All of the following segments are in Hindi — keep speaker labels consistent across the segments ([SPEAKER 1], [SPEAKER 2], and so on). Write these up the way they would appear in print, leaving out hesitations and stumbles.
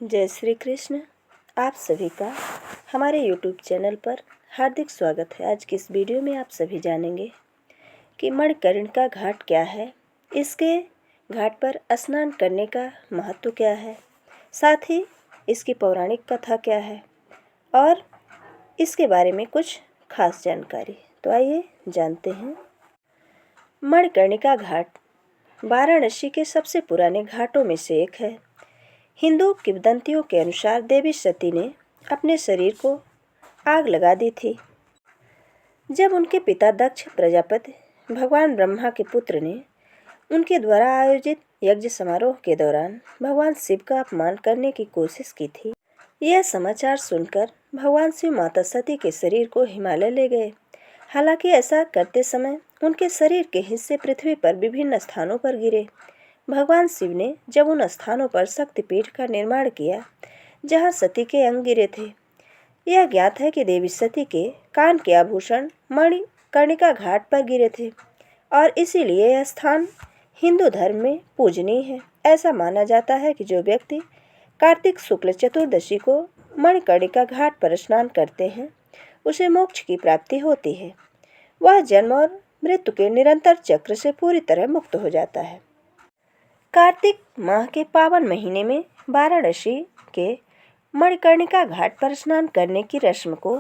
[SPEAKER 1] जय श्री कृष्ण। आप सभी का हमारे YouTube चैनल पर हार्दिक स्वागत है। आज की इस वीडियो में आप सभी जानेंगे कि मणिकर्णिका घाट क्या है, इसके घाट पर स्नान करने का महत्व क्या है, साथ ही इसकी पौराणिक कथा क्या है और इसके बारे में कुछ खास जानकारी। तो आइए जानते हैं। मणिकर्णिका घाट वाराणसी के सबसे पुराने घाटों में से एक है। हिंदू किंवदंतियों के अनुसार देवी सती ने अपने शरीर को आग लगा दी थी जब उनके पिता दक्ष प्रजापति भगवान ब्रह्मा के पुत्र ने उनके द्वारा आयोजित यज्ञ समारोह के दौरान भगवान शिव का अपमान करने की कोशिश की थी। यह समाचार सुनकर भगवान शिव माता सती के शरीर को हिमालय ले गए। हालांकि ऐसा करते समय उनके शरीर के हिस्से पृथ्वी पर विभिन्न स्थानों पर गिरे। भगवान शिव ने जब उन स्थानों पर शक्तिपीठ का निर्माण किया जहां सती के अंग गिरे थे। यह ज्ञात है कि देवी सती के कान के आभूषण मणिकर्णिका घाट पर गिरे थे और इसीलिए यह स्थान हिंदू धर्म में पूजनीय है। ऐसा माना जाता है कि जो व्यक्ति कार्तिक शुक्ल चतुर्दशी को मणिकर्णिका घाट पर स्नान करते हैं उसे मोक्ष की प्राप्ति होती है। वह जन्म और मृत्यु के निरंतर चक्र से पूरी तरह मुक्त हो जाता है। कार्तिक माह के पावन महीने में वाराणसी के मणिकर्णिका घाट पर स्नान करने की रस्म को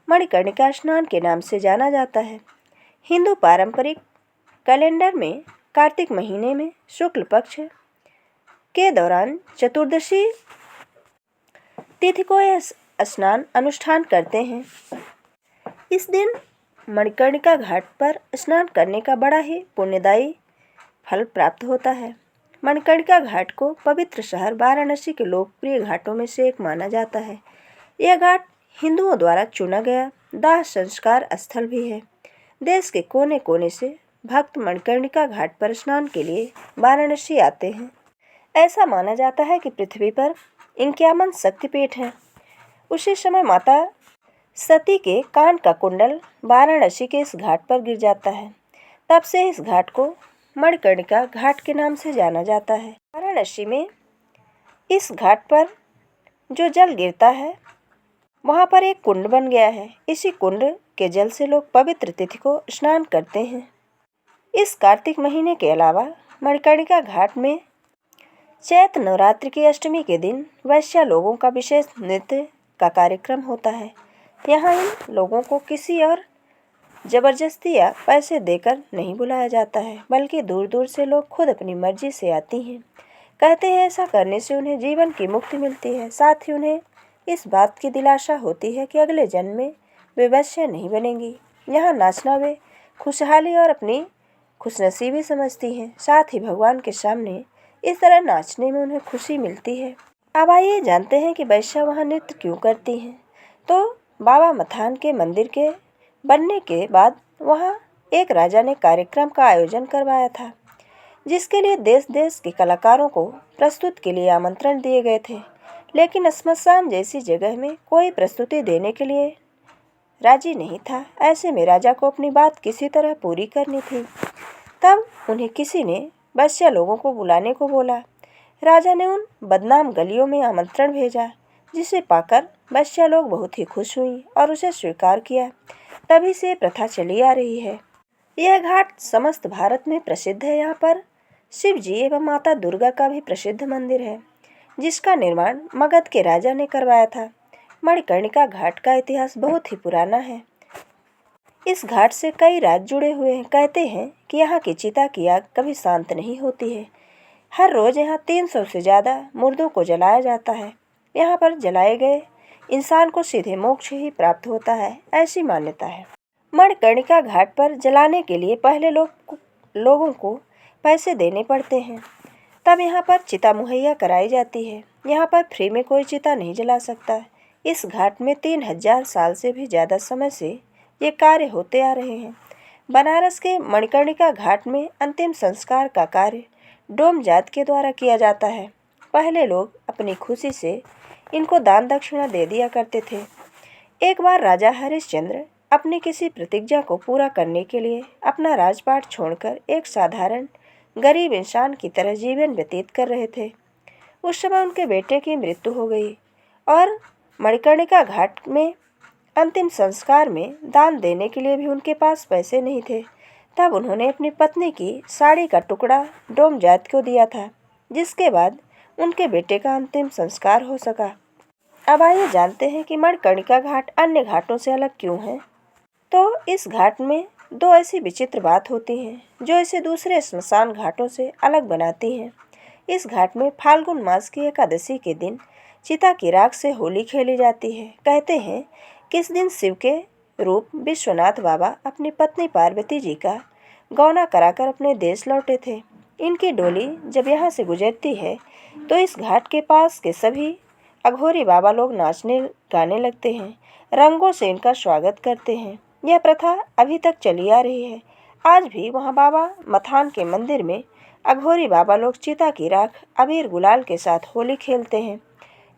[SPEAKER 1] मणिकर्णिका स्नान के नाम से जाना जाता है। हिंदू पारंपरिक कैलेंडर में कार्तिक महीने में शुक्ल पक्ष के दौरान चतुर्दशी तिथि को यह स्नान अनुष्ठान करते हैं। इस दिन मणिकर्णिका घाट पर स्नान करने का बड़ा ही पुण्यदायी फल प्राप्त होता है। मणिकर्णिका घाट को पवित्र शहर वाराणसी के लोकप्रिय घाटों में से एक माना जाता है। यह घाट हिंदुओं द्वारा चुना गया दाह संस्कार स्थल भी है। देश के कोने कोने से भक्त मणिकर्णिका घाट पर स्नान के लिए वाराणसी आते हैं। ऐसा माना जाता है कि पृथ्वी पर 51 शक्तिपीठ हैं। उसी समय माता सती के कान का कुंडल वाराणसी के इस घाट पर गिर जाता है। तब से इस घाट को मणिकर्णिका घाट के नाम से जाना जाता है। वाराणसी में इस घाट पर जो जल गिरता है वहाँ पर एक कुंड बन गया है। इसी कुंड के जल से लोग पवित्र तिथि को स्नान करते हैं। इस कार्तिक महीने के अलावा मणिकर्णिका घाट में चैत्र नवरात्रि की अष्टमी के दिन वैश्य लोगों का विशेष नृत्य का कार्यक्रम होता है। यहाँ इन लोगों को किसी और जबरदस्ती या पैसे देकर नहीं बुलाया जाता है, बल्कि दूर दूर से लोग खुद अपनी मर्जी से आती हैं। कहते हैं ऐसा करने से उन्हें जीवन की मुक्ति मिलती है। साथ ही उन्हें इस बात की दिलासा होती है कि अगले जन्म में वे वैश्य नहीं बनेंगी। यहाँ नाचना वे खुशहाली और अपनी खुशनसीबी समझती हैं। साथ ही भगवान के सामने इस तरह नाचने में उन्हें खुशी मिलती है। अब आइए जानते हैं कि वैश्य वहाँ नृत्य क्यों करती हैं। तो बाबा मथान के मंदिर के बनने के बाद वहाँ एक राजा ने कार्यक्रम का आयोजन करवाया था, जिसके लिए देश देश के कलाकारों को प्रस्तुत के लिए आमंत्रण दिए गए थे। लेकिन श्मशान जैसी जगह में कोई प्रस्तुति देने के लिए राजी नहीं था। ऐसे में राजा को अपनी बात किसी तरह पूरी करनी थी। तब उन्हें किसी ने वैश्य लोगों को बुलाने को बोला। राजा ने उन बदनाम गलियों में आमंत्रण भेजा, जिसे पाकर वैश्य लोग बहुत ही खुश हुई और उसे स्वीकार किया। तभी से प्रथा चली आ रही है। यह घाट समस्त भारत में प्रसिद्ध है। यहाँ पर शिव जी एवं माता दुर्गा का भी प्रसिद्ध मंदिर है, जिसका निर्माण मगध के राजा ने करवाया था। मणिकर्णिका घाट का इतिहास बहुत ही पुराना है। इस घाट से कई राज जुड़े हुए हैं। कहते हैं कि यहाँ की चिता की आग कभी शांत नहीं होती है। हर रोज यहाँ 300 से ज़्यादा मुर्दों को जलाया जाता है। यहाँ पर जलाए गए इंसान को सीधे मोक्ष ही प्राप्त होता है, ऐसी मान्यता है। मणिकर्णिका घाट पर जलाने के लिए पहले लोगों को पैसे देने पड़ते हैं, तब यहाँ पर चिता मुहैया कराई जाती है। यहाँ पर फ्री में कोई चिता नहीं जला सकता। इस घाट में 3000 साल से भी ज़्यादा समय से ये कार्य होते आ रहे हैं। बनारस के मणिकर्णिका घाट में अंतिम संस्कार का कार्य डोम जात के द्वारा किया जाता है। पहले लोग अपनी खुशी से इनको दान दक्षिणा दे दिया करते थे। एक बार राजा हरिश्चंद्र अपनी किसी प्रतिज्ञा को पूरा करने के लिए अपना राजपाट छोड़कर एक साधारण गरीब इंसान की तरह जीवन व्यतीत कर रहे थे। उस समय उनके बेटे की मृत्यु हो गई और मणिकर्णिका घाट में अंतिम संस्कार में दान देने के लिए भी उनके पास पैसे नहीं थे। तब उन्होंने अपनी पत्नी की साड़ी का टुकड़ा डोम जात को दिया था, जिसके बाद उनके बेटे का अंतिम संस्कार हो सका। अब आइए जानते हैं कि मणिकर्णिका घाट अन्य घाटों से अलग क्यों है। तो इस घाट में दो ऐसी विचित्र बात होती हैं जो इसे दूसरे स्मशान घाटों से अलग बनाती हैं। इस घाट में फाल्गुन मास की एकादशी के दिन चिता की राख से होली खेली जाती है। कहते हैं कि इस दिन शिव के रूप विश्वनाथ बाबा अपनी पत्नी पार्वती जी का गौना कराकर अपने देश लौटे थे। इनकी डोली जब यहाँ से गुजरती है तो इस घाट के पास के सभी अघोरी बाबा लोग नाचने गाने लगते हैं, रंगों से इनका स्वागत करते हैं। यह प्रथा अभी तक चली आ रही है। आज भी वहाँ बाबा मथान के मंदिर में अघोरी बाबा लोग चिता की राख अबीर गुलाल के साथ होली खेलते हैं।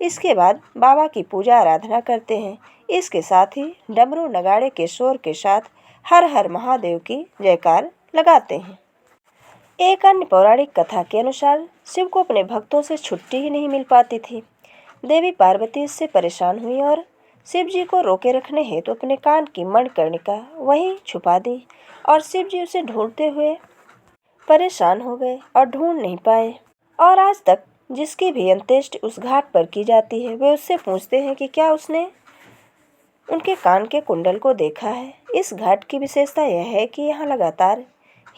[SPEAKER 1] इसके बाद बाबा की पूजा आराधना करते हैं। इसके साथ ही डमरू नगाड़े के शोर के साथ हर हर महादेव की जयकार लगाते हैं। एक अन्य पौराणिक कथा के अनुसार शिव को अपने भक्तों से छुट्टी ही नहीं मिल पाती थी। देवी पार्वती इससे परेशान हुई और शिव जी को रोके रखने हेतु अपने कान की मणिकर्णिका वहीं छुपा दी और शिव जी उसे ढूंढते हुए परेशान हो गए और ढूंढ नहीं पाए। और आज तक जिसकी भी अंत्येष्टि उस घाट पर की जाती है वे उससे पूछते हैं कि क्या उसने उनके कान के कुंडल को देखा है। इस घाट की विशेषता यह है कि यहाँ लगातार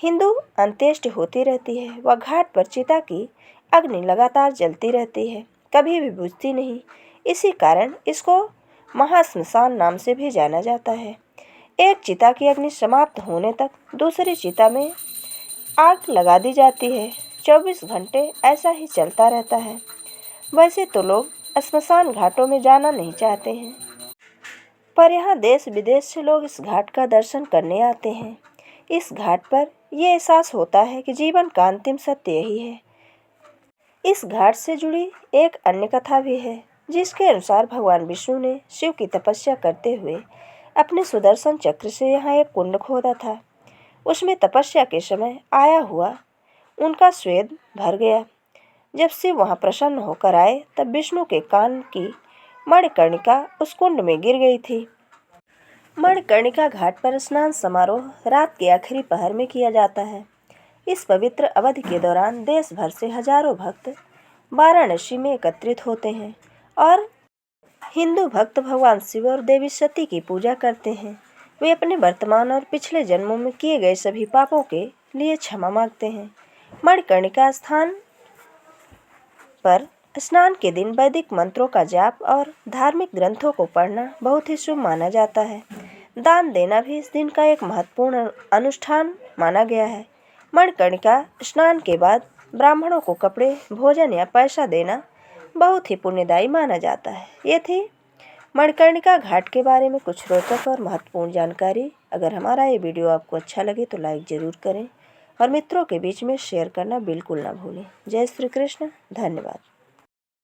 [SPEAKER 1] हिंदू अंत्येष्टि होती रहती है। वह घाट पर चिता की अग्नि लगातार जलती रहती है, कभी भी बुझती नहीं। इसी कारण इसको महाश्मशान नाम से भी जाना जाता है। एक चिता की अग्नि समाप्त होने तक दूसरी चिता में आग लगा दी जाती है। 24 घंटे ऐसा ही चलता रहता है। वैसे तो लोग श्मशान घाटों में जाना नहीं चाहते हैं, पर यहाँ देश विदेश से लोग इस घाट का दर्शन करने आते हैं। इस घाट पर यह एहसास होता है कि जीवन का अंतिम सत्य यही है। इस घाट से जुड़ी एक अन्य कथा भी है, जिसके अनुसार भगवान विष्णु ने शिव की तपस्या करते हुए अपने सुदर्शन चक्र से यहाँ एक कुंड खोदा था। उसमें तपस्या के समय आया हुआ उनका स्वेद भर गया। जब शिव वहाँ प्रसन्न होकर आए तब विष्णु के कान की मणिकर्णिका उस कुंड में गिर गई थी। मणिकर्णिका घाट पर स्नान समारोह रात के आखिरी पहर में किया जाता है। इस पवित्र अवधि के दौरान देश भर से हजारों भक्त वाराणसी में एकत्रित होते हैं और हिंदू भक्त भगवान शिव और देवी सती की पूजा करते हैं। वे अपने वर्तमान और पिछले जन्मों में किए गए सभी पापों के लिए क्षमा मांगते हैं। मणिकर्णिका स्थान पर स्नान के दिन वैदिक मंत्रों का जाप और धार्मिक ग्रंथों को पढ़ना बहुत ही शुभ माना जाता है। दान देना भी इस दिन का एक महत्वपूर्ण अनुष्ठान माना गया है। मणिकर्णिका स्नान के बाद ब्राह्मणों को कपड़े, भोजन या पैसा देना बहुत ही पुण्यदायी माना जाता है। ये थी मणिकर्णिका घाट के बारे में कुछ रोचक और महत्वपूर्ण जानकारी। अगर हमारा ये वीडियो आपको अच्छा लगे तो लाइक ज़रूर करें और मित्रों के बीच में शेयर करना बिल्कुल ना भूलें। जय श्री कृष्ण। धन्यवाद।